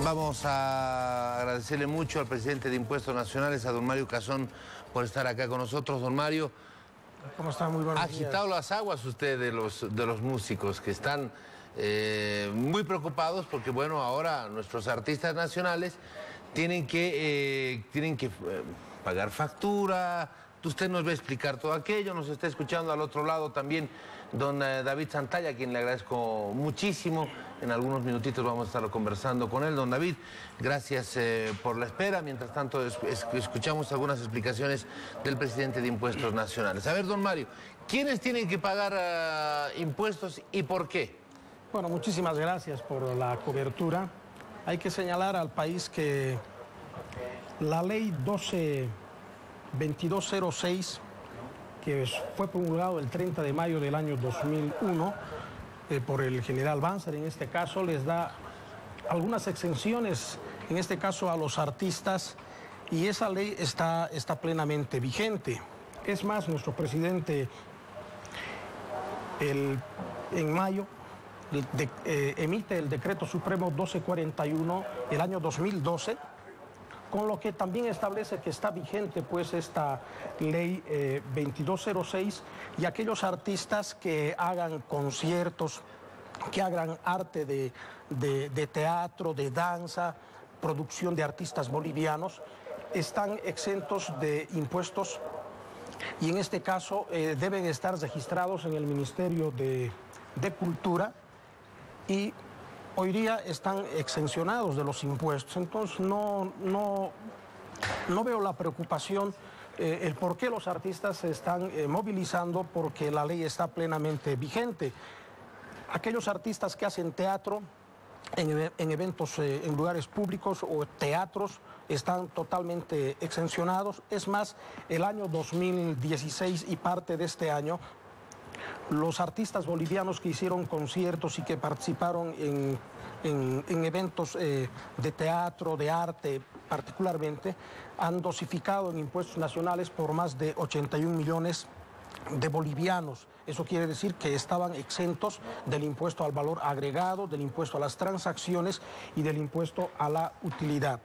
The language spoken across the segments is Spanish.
Vamos a agradecerle mucho al presidente de Impuestos Nacionales, a don Mario Cazón, por estar acá con nosotros. Don Mario, ¿cómo está? Muy buenos ha días. agitado las aguas usted de los músicos que están muy preocupados porque, bueno, ahora nuestros artistas nacionales tienen que pagar factura. Usted nos va a explicar todo aquello, nos está escuchando al otro lado también don David Santalla, a quien le agradezco muchísimo. En algunos minutitos vamos a estar conversando con él. Don David, gracias por la espera. Mientras tanto, escuchamos algunas explicaciones del presidente de Impuestos Nacionales. A ver, don Mario, ¿quiénes tienen que pagar impuestos y por qué? Bueno, muchísimas gracias por la cobertura. Hay que señalar al país que la ley 2206, que fue promulgado el 30 de mayo del año 2001 por el general Banzer, en este caso, les da algunas exenciones, en este caso a los artistas, y esa ley está plenamente vigente. Es más, nuestro presidente en mayo emite el decreto supremo 1241 del año 2012, con lo que también establece que está vigente pues esta ley 2206, y aquellos artistas que hagan conciertos, que hagan arte de teatro, de danza, producción de artistas bolivianos, están exentos de impuestos, y en este caso deben estar registrados en el Ministerio de Cultura, y hoy día están exencionados de los impuestos. Entonces no veo la preocupación, el por qué los artistas se están movilizando, porque la ley está plenamente vigente. Aquellos artistas que hacen teatro en eventos, en lugares públicos o teatros, están totalmente exencionados. Es más, el año 2016 y parte de este año, los artistas bolivianos que hicieron conciertos y que participaron en eventos de teatro, de arte particularmente, han dosificado en impuestos nacionales por más de 81 millones de bolivianos. Eso quiere decir que estaban exentos del impuesto al valor agregado, del impuesto a las transacciones y del impuesto a la utilidad.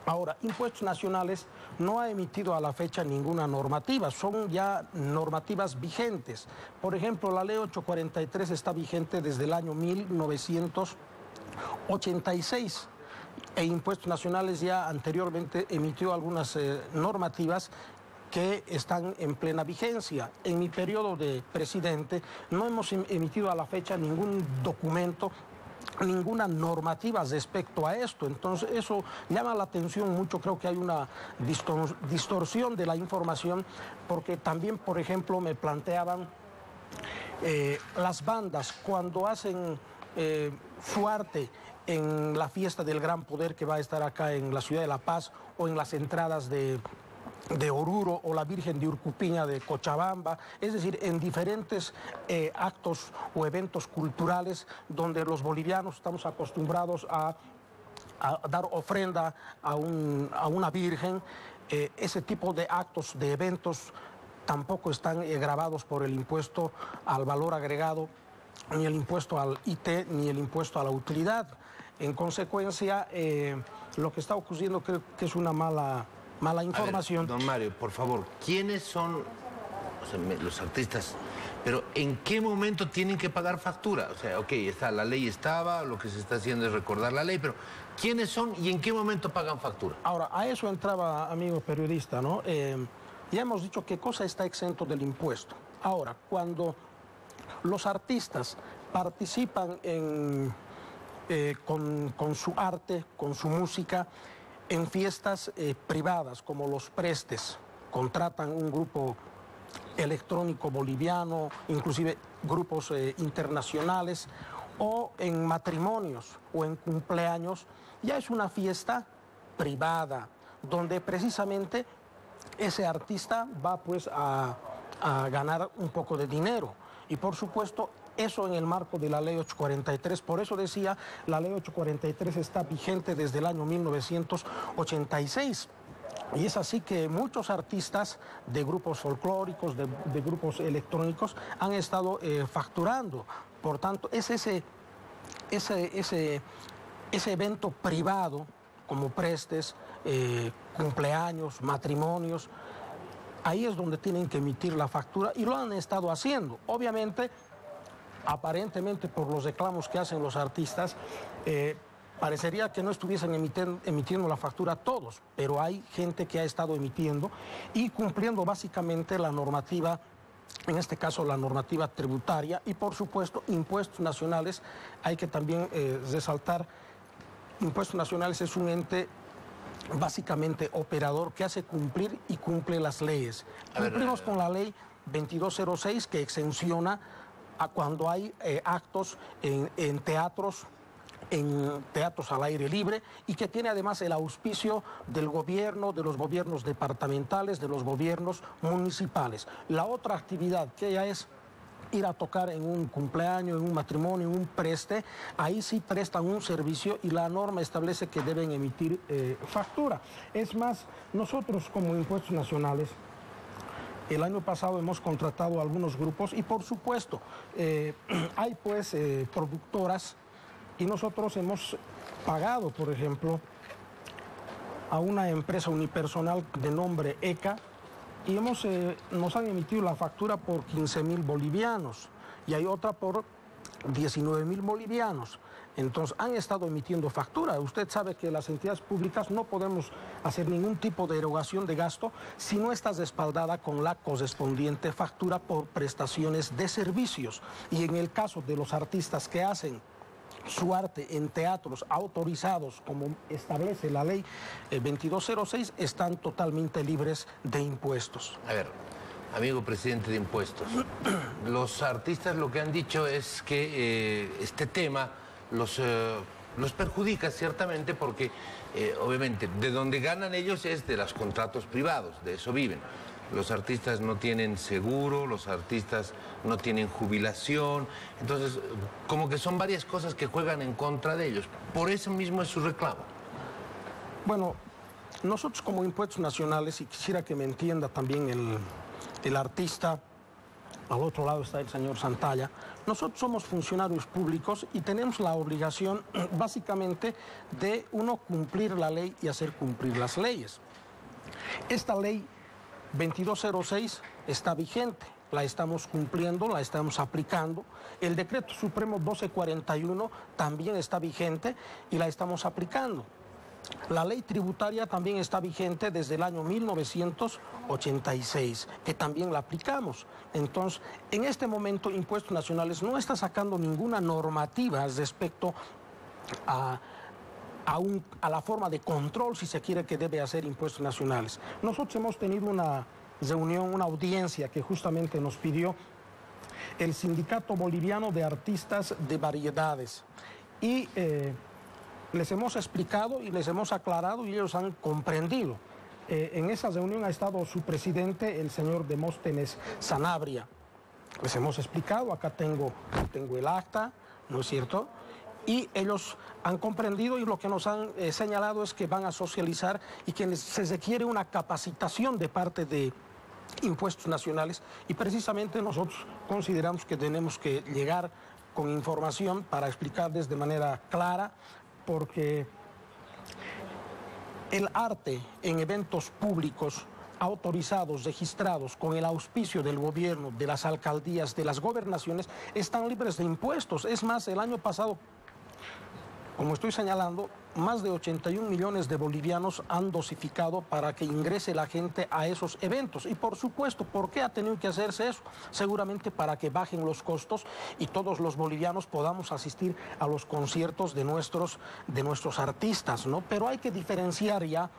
Ahora, Impuestos Nacionales no ha emitido a la fecha ninguna normativa, son ya normativas vigentes. Por ejemplo, la ley 843 está vigente desde el año 1986, e Impuestos Nacionales ya anteriormente emitió algunas normativas que están en plena vigencia. En mi periodo de presidente no hemos emitido a la fecha ningún documento, ninguna normativa respecto a esto. Entonces eso llama la atención mucho. Creo que hay una distorsión de la información, porque también, por ejemplo, me planteaban las bandas cuando hacen su arte en la fiesta del Gran Poder, que va a estar acá en la ciudad de La Paz, o en las entradas de Oruro, o la Virgen de Urcupiña de Cochabamba, es decir, en diferentes actos o eventos culturales donde los bolivianos estamos acostumbrados a dar ofrenda a una virgen. Ese tipo de actos, de eventos, tampoco están gravados por el impuesto al valor agregado, ni el impuesto al IT, ni el impuesto a la utilidad. En consecuencia, lo que está ocurriendo creo que es una mala información. Ver, don Mario, por favor, ¿quiénes son los artistas? Pero ¿en qué momento tienen que pagar factura? O sea, ok, la ley estaba, lo que se está haciendo es recordar la ley, pero ¿quiénes son y en qué momento pagan factura? Ahora, a eso entraba, amigo periodista, ¿no? Ya hemos dicho qué cosa está exento del impuesto. Ahora, cuando los artistas participan con su arte, con su música, en fiestas privadas como los prestes, contratan un grupo electrónico boliviano, inclusive grupos internacionales, o en matrimonios o en cumpleaños, ya es una fiesta privada, donde precisamente ese artista va pues a ganar un poco de dinero. Y por supuesto, eso en el marco de la ley 843, por eso decía, la ley 843 está vigente desde el año 1986. Y es así que muchos artistas de grupos folclóricos, de grupos electrónicos, han estado facturando. Por tanto, es ese ese evento privado, como prestes, cumpleaños, matrimonios, ahí es donde tienen que emitir la factura y lo han estado haciendo. Obviamente, aparentemente por los reclamos que hacen los artistas, parecería que no estuviesen emitiendo la factura todos, pero hay gente que ha estado emitiendo y cumpliendo básicamente la normativa, en este caso la normativa tributaria y por supuesto impuestos nacionales. Hay que también resaltar, impuestos nacionales es un ente básicamente operador que hace cumplir y cumple las leyes. Cumplimos con la ley 2206 que exenciona a cuando hay actos en teatros al aire libre y que tiene además el auspicio del gobierno, de los gobiernos departamentales, de los gobiernos municipales. La otra actividad que ya es ir a tocar en un cumpleaños, en un matrimonio, en un preste, ahí sí prestan un servicio y la norma establece que deben emitir factura. Es más, nosotros como impuestos nacionales, el año pasado hemos contratado a algunos grupos y por supuesto hay pues productoras y nosotros hemos pagado, por ejemplo, a una empresa unipersonal de nombre ECA y nos han emitido la factura por 15.000 bolivianos y hay otra por 19.000 bolivianos. Entonces han estado emitiendo factura. Usted sabe que las entidades públicas no podemos hacer ningún tipo de erogación de gasto si no está respaldada con la correspondiente factura por prestaciones de servicios. Y en el caso de los artistas que hacen su arte en teatros autorizados, como establece la ley 2206, están totalmente libres de impuestos. A ver, amigo presidente de impuestos, los artistas lo que han dicho es que este tema los perjudica ciertamente porque, obviamente, de donde ganan ellos es de los contratos privados, de eso viven. Los artistas no tienen seguro, los artistas no tienen jubilación, entonces como que son varias cosas que juegan en contra de ellos. Por eso mismo es su reclamo. Bueno, nosotros como impuestos nacionales, y quisiera que me entienda también el artista, al otro lado está el señor Santalla, nosotros somos funcionarios públicos y tenemos la obligación básicamente de uno cumplir la ley y hacer cumplir las leyes. Esta ley 2206 está vigente, la estamos cumpliendo, la estamos aplicando. El decreto supremo 1241 también está vigente y la estamos aplicando. La ley tributaria también está vigente desde el año 1986, que también la aplicamos. Entonces, en este momento, Impuestos Nacionales no está sacando ninguna normativa respecto a la forma de control, si se quiere, que debe hacer Impuestos Nacionales. Nosotros hemos tenido una reunión, una audiencia que justamente nos pidió el Sindicato Boliviano de Artistas de Variedades. Y les hemos explicado y les hemos aclarado y ellos han comprendido. En esa reunión ha estado su presidente, el señor Demóstenes Sanabria. Les hemos explicado, acá tengo el acta, ¿no es cierto?, y ellos han comprendido y lo que nos han señalado es que van a socializar y que se requiere una capacitación de parte de Impuestos Nacionales y precisamente nosotros consideramos que tenemos que llegar con información para explicarles de manera clara, porque el arte en eventos públicos autorizados, registrados, con el auspicio del gobierno, de las alcaldías, de las gobernaciones, están libres de impuestos. Es más, el año pasado, como estoy señalando, más de 81 millones de bolivianos han dosificado para que ingrese la gente a esos eventos. Y por supuesto, ¿por qué ha tenido que hacerse eso? Seguramente para que bajen los costos y todos los bolivianos podamos asistir a los conciertos de nuestros artistas, ¿no? Pero hay que diferenciar ya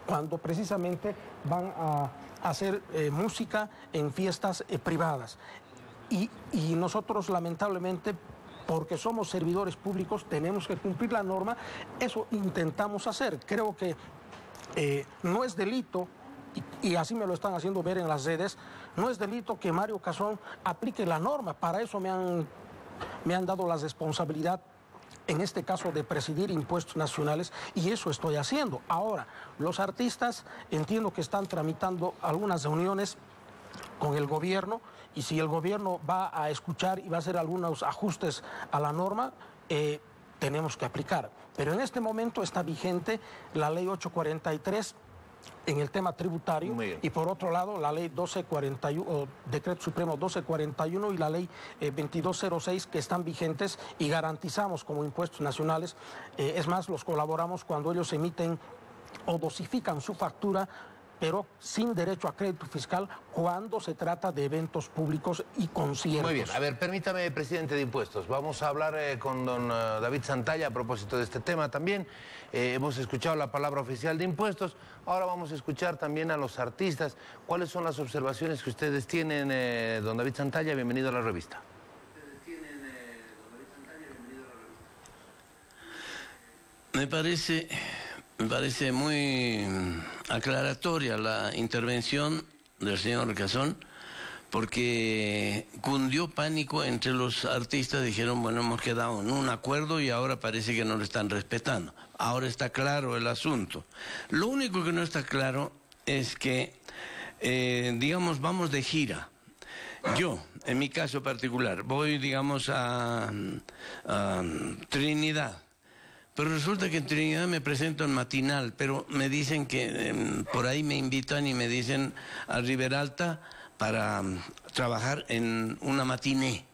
cuando precisamente van a hacer música en fiestas privadas. Y nosotros, lamentablemente, porque somos servidores públicos, tenemos que cumplir la norma. Eso intentamos hacer. Creo que no es delito, y así me lo están haciendo ver en las redes, no es delito que Mario Cazón aplique la norma. Para eso me han dado la responsabilidad, en este caso, de presidir Impuestos Nacionales, y eso estoy haciendo. Ahora, los artistas entiendo que están tramitando algunas reuniones con el gobierno, y si el gobierno va a escuchar y va a hacer algunos ajustes a la norma, tenemos que aplicar. Pero en este momento está vigente la ley 843 en el tema tributario y por otro lado la ley 1241 o decreto supremo 1241 y la ley 2206 que están vigentes y garantizamos como impuestos nacionales, es más, los colaboramos cuando ellos emiten o dosifican su factura, pero sin derecho a crédito fiscal cuando se trata de eventos públicos y conciertos. Muy bien, a ver, permítame, presidente de Impuestos, vamos a hablar con don David Santalla a propósito de este tema también. Hemos escuchado la palabra oficial de Impuestos, ahora vamos a escuchar también a los artistas. ¿Cuáles son las observaciones que ustedes tienen, don David Santalla? Bienvenido a la revista. Me parece muy aclaratoria la intervención del señor Cazón, porque cundió pánico entre los artistas. Dijeron, bueno, hemos quedado en un acuerdo y ahora parece que no lo están respetando. Ahora está claro el asunto. Lo único que no está claro es que, digamos, vamos de gira. Yo, en mi caso particular, voy, digamos, a Trinidad. Pero resulta que en Trinidad me presento en matinal, pero me dicen que por ahí me invitan y me dicen a Riberalta para trabajar en una matiné.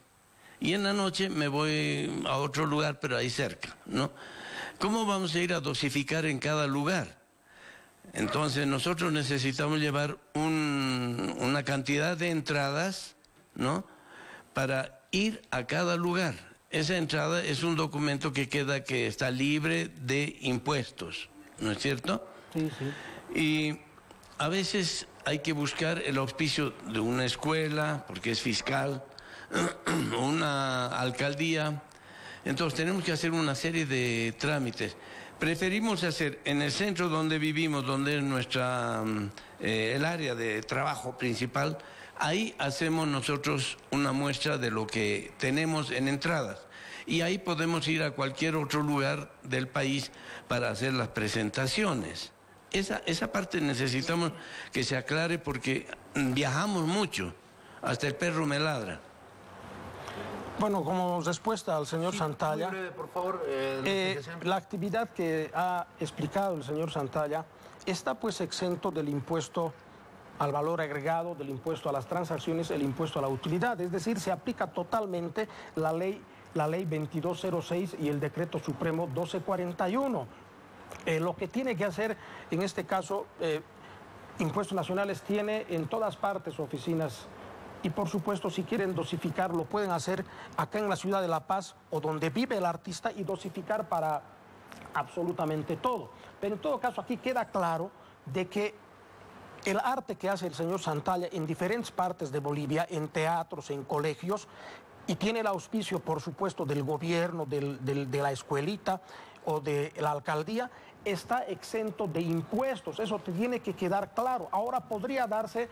Y en la noche me voy a otro lugar, pero ahí cerca, ¿no? ¿Cómo vamos a ir a dosificar en cada lugar? Entonces nosotros necesitamos llevar una cantidad de entradas, ¿no?, para ir a cada lugar. Esa entrada es un documento que está libre de impuestos, ¿no es cierto? Sí, sí. Y a veces hay que buscar el auspicio de una escuela, porque es fiscal, una alcaldía. Entonces tenemos que hacer una serie de trámites. Preferimos hacer en el centro donde vivimos, donde es el área de trabajo principal. Ahí hacemos nosotros una muestra de lo que tenemos en entradas. Y ahí podemos ir a cualquier otro lugar del país para hacer las presentaciones. Esa parte necesitamos que se aclare porque viajamos mucho. Hasta el perro me ladra. Bueno, como respuesta al señor Santalla, muy breve, por favor, la actividad que ha explicado el señor Santalla está pues exento del impuesto al valor agregado, del impuesto a las transacciones, el impuesto a la utilidad. Es decir, se aplica totalmente la ley 2206 y el decreto supremo 1241. Lo que tiene que hacer, en este caso, Impuestos Nacionales tiene en todas partes oficinas y, por supuesto, si quieren dosificar, lo pueden hacer acá en la ciudad de La Paz o donde vive el artista y dosificar para absolutamente todo. Pero en todo caso, aquí queda claro de que el arte que hace el señor Santalla en diferentes partes de Bolivia, en teatros, en colegios, y tiene el auspicio, por supuesto, del gobierno, de la escuelita o de la alcaldía, está exento de impuestos. Eso tiene que quedar claro. Ahora podría darse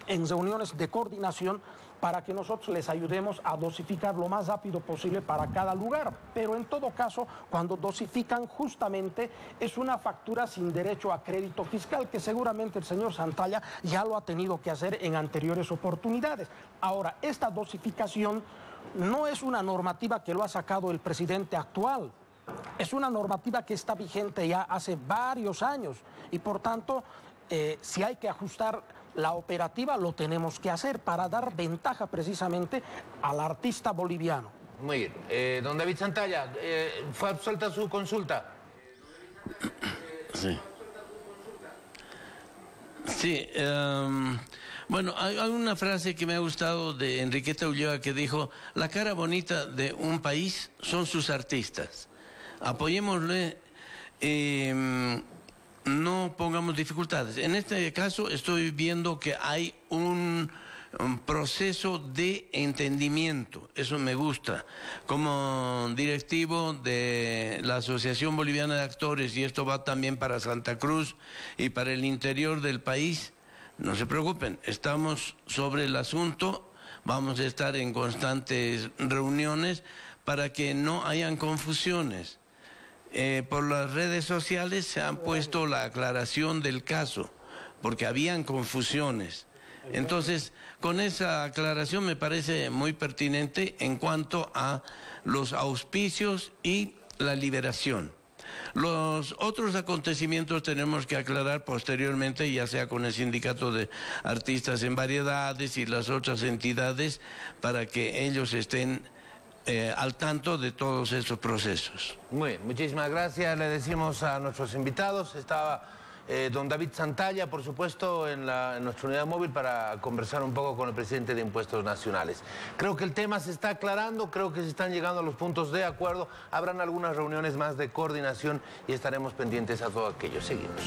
en reuniones de coordinación para que nosotros les ayudemos a dosificar lo más rápido posible para cada lugar. Pero en todo caso, cuando dosifican, justamente es una factura sin derecho a crédito fiscal, que seguramente el señor Santalla ya lo ha tenido que hacer en anteriores oportunidades. Ahora, esta dosificación no es una normativa que lo ha sacado el presidente actual. Es una normativa que está vigente ya hace varios años y, por tanto, si hay que ajustar la operativa, lo tenemos que hacer para dar ventaja precisamente al artista boliviano. Muy bien. Don David Santalla, ¿fue absuelta su consulta? Sí. Sí. Bueno, hay una frase que me ha gustado de Enriqueta Ulloa que dijo: la cara bonita de un país son sus artistas. Apoyémosle, no pongamos dificultades. En este caso estoy viendo que hay un proceso de entendimiento, eso me gusta. Como directivo de la Asociación Boliviana de Actores, y esto va también para Santa Cruz y para el interior del país, no se preocupen, estamos sobre el asunto, vamos a estar en constantes reuniones para que no hayan confusiones. Por las redes sociales se han puesto la aclaración del caso, porque habían confusiones. Entonces, con esa aclaración me parece muy pertinente en cuanto a los auspicios y la liberación. Los otros acontecimientos tenemos que aclarar posteriormente, ya sea con el Sindicato de Artistas en Variedades y las otras entidades, para que ellos estén al tanto de todos estos procesos. Muy bien, muchísimas gracias. Le decimos a nuestros invitados, estaba don David Santalla, por supuesto, en nuestra unidad móvil para conversar un poco con el presidente de Impuestos Nacionales. Creo que el tema se está aclarando, creo que se están llegando a los puntos de acuerdo. Habrán algunas reuniones más de coordinación y estaremos pendientes a todo aquello. Seguimos.